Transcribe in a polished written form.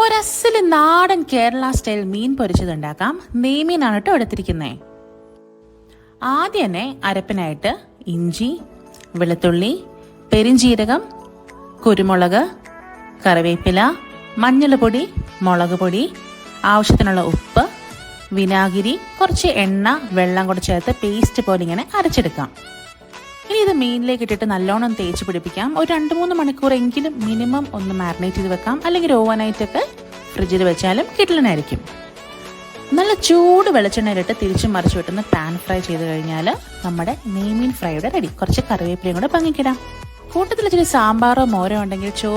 ഒരസ്സിൽ നാടൻ കേരള സ്റ്റൈൽ മീൻ പൊരിച്ചത് ഉണ്ടാക്കാം. നെയ്മീനാണ് കേട്ടോ എടുത്തിരിക്കുന്നത്. ആദ്യം തന്നെ അരപ്പിനായിട്ട് ഇഞ്ചി, വെളുത്തുള്ളി, പെരിഞ്ചീരകം, കുരുമുളക്, കറിവേപ്പില, മഞ്ഞൾപ്പൊടി, മുളക് പൊടി, ആവശ്യത്തിനുള്ള ഉപ്പ്, വിനാഗിരി, കുറച്ച് എണ്ണ, വെള്ളം കൂടെ ചേർത്ത് പേസ്റ്റ് പോലെ ഇങ്ങനെ അരച്ചെടുക്കാം. ഇനി ഇത് മീനിലേക്ക് ഇട്ടിട്ട് നല്ലോണം തേച്ച് പിടിപ്പിക്കാം. ഒരു 2-3 മണിക്കൂറെങ്കിലും മിനിമം ഒന്ന് മാരിനേറ്റ് ചെയ്ത് വെക്കാം. അല്ലെങ്കിൽ ഓവർനൈറ്റൊക്കെ ഫ്രിഡ്ജിൽ വെച്ചാലും കിട്ടലനായിരിക്കും. നല്ല ചൂട് വെളിച്ചെണ്ണയിലിട്ട് തിരിച്ചും മറിച്ചു വിട്ടുന്ന പാൻ ഫ്രൈ ചെയ്ത് കഴിഞ്ഞാൽ നമ്മുടെ നെയ്മീൻ ഫ്രൈയുടെ റെഡി. കുറച്ച് കറിവേപ്പിലയും കൂടെ പങ്കിക്കിടാം. കൂട്ടത്തിൽ ഇച്ചിരി സാമ്പാറോ മോരോ ഉണ്ടെങ്കിൽ